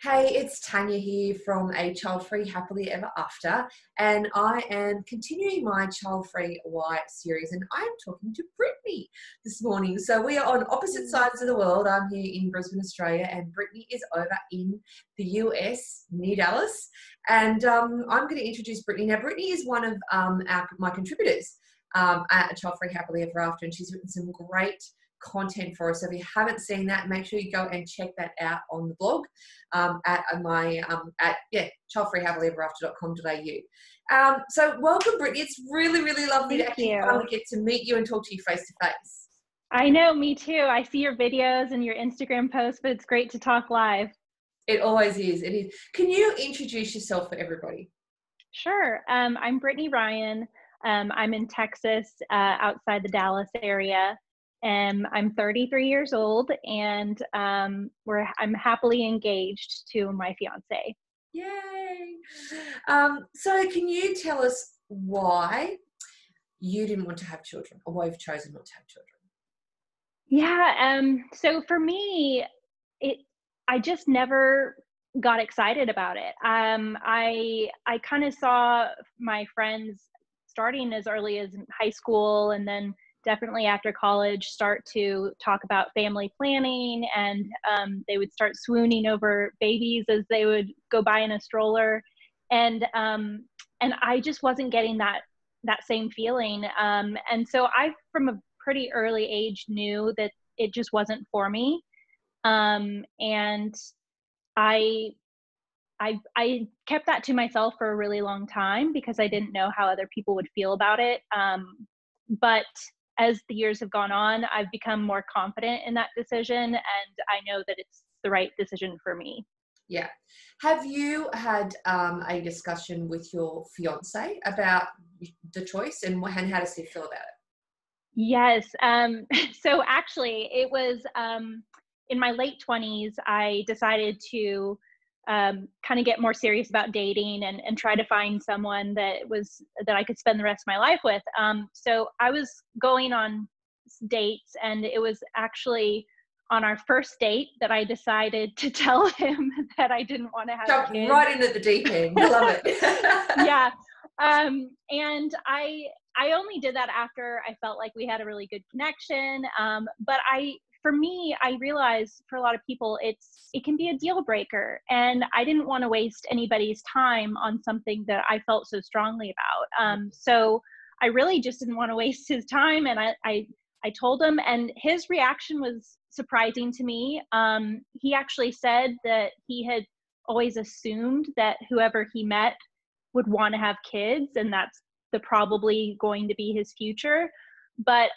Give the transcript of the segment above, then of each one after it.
Hey, it's Tanya here from A Childfree Happily Ever After, and I am continuing my Childfree Why series, and I am talking to Brittany this morning. So we are on opposite sides of the world. I'm here in Brisbane, Australia, and Brittany is over in the US, near Dallas, and I'm going to introduce Brittany. Now, Brittany is one of my contributors at Childfree Happily Ever After, and she's written some great content for us. So if you haven't seen that, make sure you go and check that out on the blog at childfreehappilyeverafter.com.au. So welcome, Brittany. It's really lovely to actually finally get to meet you and talk to you face to face. I know, me too. I see your videos and your Instagram posts, but it's great to talk live. It always is. It is. Can you introduce yourself for everybody? I'm Brittany Ryan. I'm in Texas, outside the Dallas area. I'm 33 years old, and I'm happily engaged to my fiance. Yay! So can you tell us why you didn't want to have children, or why you've chosen not to have children? Yeah. So for me, I just never got excited about it. I kind of saw my friends starting as early as high school, and then definitely after college start to talk about family planning, and they would start swooning over babies as they would go by in a stroller, and I just wasn't getting that same feeling, and so I, from a pretty early age, knew that it just wasn't for me, and I kept that to myself for a really long time because I didn't know how other people would feel about it. But as the years have gone on, I've become more confident in that decision, and I know that it's the right decision for me. Yeah. Have you had a discussion with your fiance about the choice, and how does he feel about it? Yes. So actually, it was in my late 20s, I decided to kind of get more serious about dating and try to find someone that I could spend the rest of my life with. So I was going on dates, and it was actually on our first date that I decided to tell him that I didn't want to have Jump kids. right in at the deep end. I love it. Yeah. And I only did that after I felt like we had a really good connection. But for me, I realized for a lot of people, it can be a deal breaker, and I didn't want to waste anybody's time on something that I felt so strongly about. So I really just didn't want to waste his time, and I told him, and his reaction was surprising to me. He actually said that he had always assumed that whoever he met would want to have kids, and that's probably going to be his future. But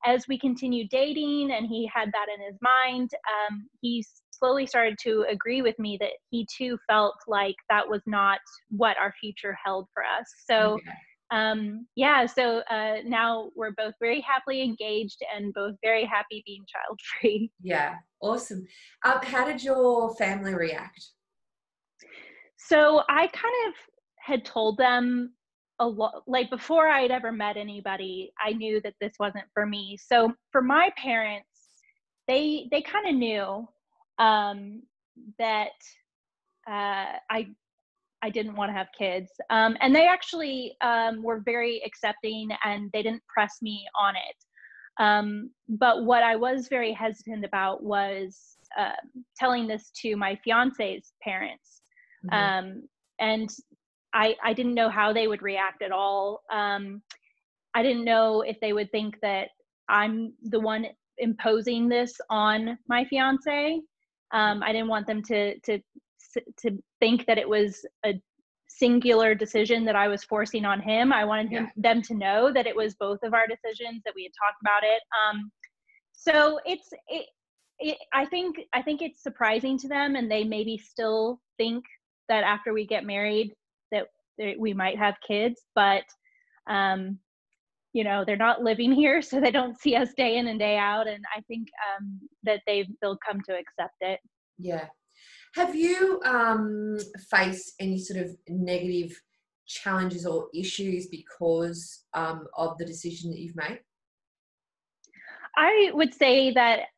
as we continued dating and he had that in his mind, he slowly started to agree with me that he too felt like that was not what our future held for us. So Okay. So now we're both very happily engaged and both very happy being child-free. Yeah, awesome. How did your family react? So I kind of had told them a lot, like before I'd ever met anybody, I knew that this wasn't for me. So for my parents, they kind of knew that I didn't want to have kids, and they actually were very accepting, and they didn't press me on it. But what I was very hesitant about was telling this to my fiance's parents. Mm-hmm. And I didn't know how they would react at all. I didn't know if they would think that I'm the one imposing this on my fiance. I didn't want them to think that it was a singular decision that I was forcing on him. I wanted them to know that it was both of our decisions, that we had talked about it. So I think it's surprising to them, and they maybe still think that after we get married that we might have kids, but they're not living here, so they don't see us day in and day out, and I think that they'll come to accept it. Yeah. Have you faced any sort of negative challenges or issues because of the decision that you've made? I would say that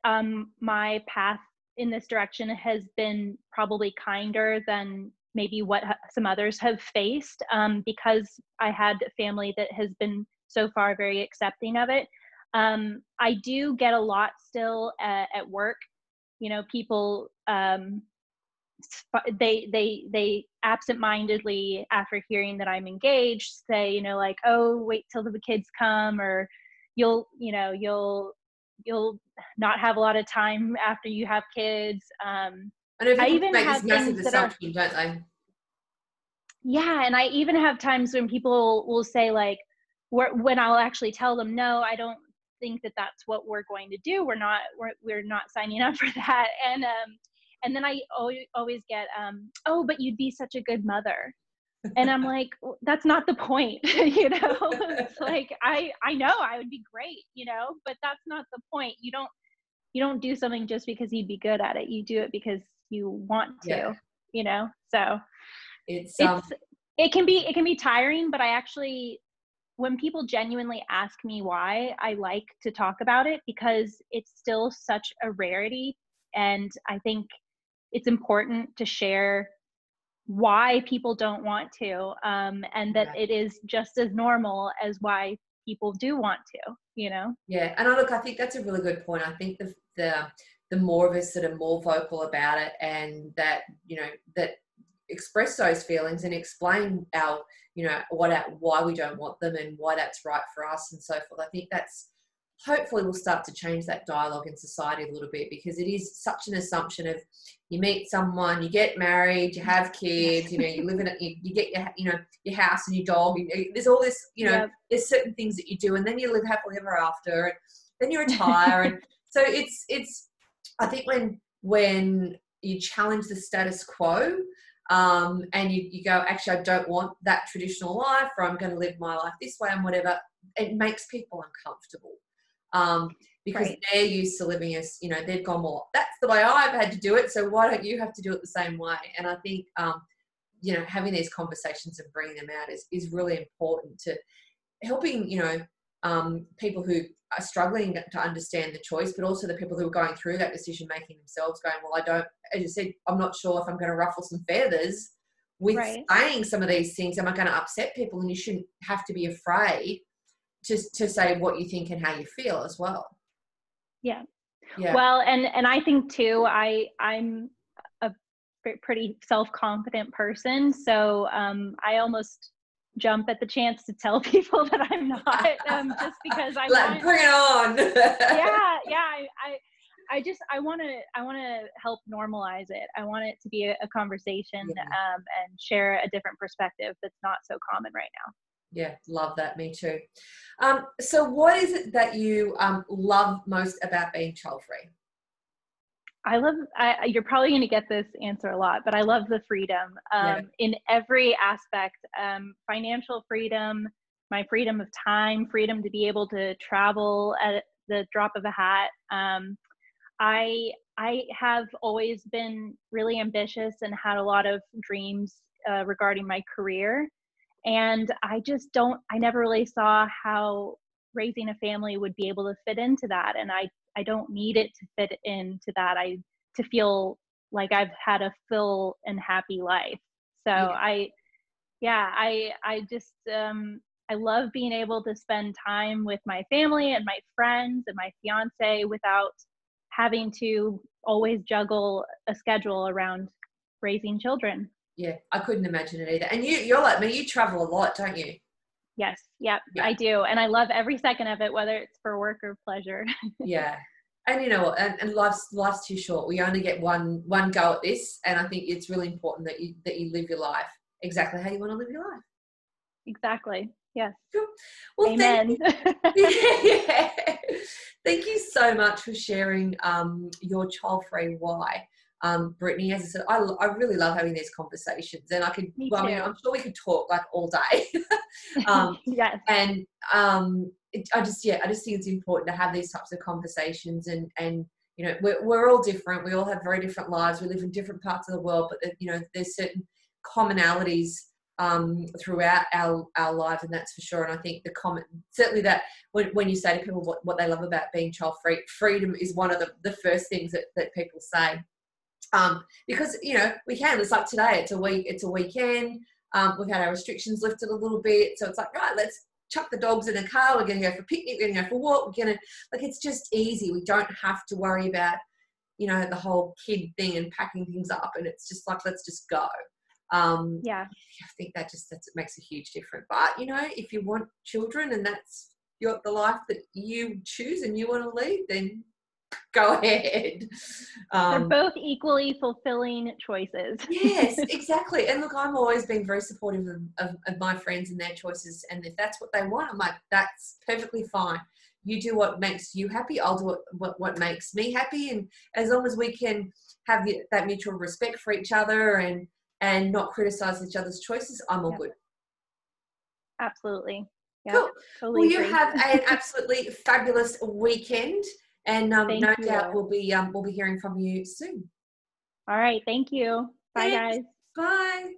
my path in this direction has been probably kinder than maybe what some others have faced, because I had a family that has been so far very accepting of it. I do get a lot still at work. People, they absentmindedly, after hearing that I'm engaged, say, like, oh, wait till the kids come, or you'll not have a lot of time after you have kids. I know I people even make this have massive things that are, assumption, don't they? yeah, and I even have times when people will say, like, when I'll actually tell them, no, I don't think that that's what we're going to do. We're not signing up for that. And then I always get, oh, but you'd be such a good mother. And I'm like, that's not the point. It's like, I know I would be great, but that's not the point. You don't do something just because you'd be good at it. You do it because you want to, so It's it can be tiring, but I actually, when people genuinely ask me why, I like to talk about it, because it's still such a rarity. And I think it's important to share why people don't want to, and that it is just as normal as why people do want to, Yeah, and I think that's a really good point. I think the more of us that are more vocal about it, and that that express those feelings and explain our why we don't want them and why that's right for us and so forth. I think that's hopefully will start to change that dialogue in society a little bit, because it is such an assumption of you meet someone, you get married, you have kids, you live in it, you get your house and your dog. There's all this, there's certain things that you do, and then you live happily ever after, and then you retire. And so it's I think when you challenge the status quo, and you go, actually, I don't want that traditional life, or I'm going to live my life this way and whatever, it makes people uncomfortable. Because they're used to living as, they've gone, well, that's the way I've had to do it, so why don't you have to do it the same way? And I think, having these conversations and bringing them out is really important to helping, people who are struggling to understand the choice, but also the people who are going through that decision making themselves, going, well, I don't, as you said, I'm not sure if I'm going to ruffle some feathers with saying some of these things. Am I going to upset people? And you shouldn't have to be afraid to say what you think and how you feel as well. Yeah. Well, and I think too, I'm a pretty self-confident person. So I almost jump at the chance to tell people that I'm not, just because I want, bring it on. I want to help normalize it. I want it to be a conversation, and share a different perspective that's not so common right now. Yeah, love that. Me too. So what is it that you love most about being child-free? You're probably going to get this answer a lot, but I love the freedom in every aspect. Financial freedom, my freedom of time, freedom to be able to travel at the drop of a hat. I have always been really ambitious and had a lot of dreams regarding my career. And I never really saw how raising a family would be able to fit into that. And I don't need it to fit into that. To feel like I've had a full and happy life. So I love being able to spend time with my family and my friends and my fiance without having to always juggle a schedule around raising children. Yeah, I couldn't imagine it either. And you're like me, you travel a lot, don't you? Yes, yeah, I do. And I love every second of it, whether it's for work or pleasure. Yeah. And you know what? And life's too short. We only get one go at this, and I think it's really important that you live your life exactly how you want to live your life. Exactly. Yes. Cool. Well, amen. Thank you so much for sharing your child-free why. Brittany, as I said, I really love having these conversations, and I'm sure we could talk like all day. Yes. And I just think it's important to have these types of conversations, and we're all different. We all have very different lives. We live in different parts of the world, but there's certain commonalities throughout our lives, and that's for sure. And I think certainly that when you say to people what they love about being child free, freedom is one of the first things that people say. Because, you know, we can. It's like today, it's a weekend. We've had our restrictions lifted a little bit. So it's like, right, let's chuck the dogs in a car. We're going to go for a picnic. We're going to go for a walk. We're going to, like, it's just easy. We don't have to worry about, you know, the whole kid thing and packing things up. And it's just like, let's just go. Yeah. I think that makes a huge difference. But, you know, if you want children and that's the life that you choose and you want to lead, then go ahead. They're both equally fulfilling choices. Yes, exactly. And look, I'm always been very supportive of my friends and their choices. And if that's what they want, I'm like, that's perfectly fine. You do what makes you happy. I'll do what makes me happy. And as long as we can have that mutual respect for each other and not criticize each other's choices, I'm all good. Absolutely. Yep. Cool. Totally Well, you agree. have an absolutely fabulous weekend, and no doubt we'll be hearing from you soon. All right. Thank you. Bye, Thanks. guys. Bye.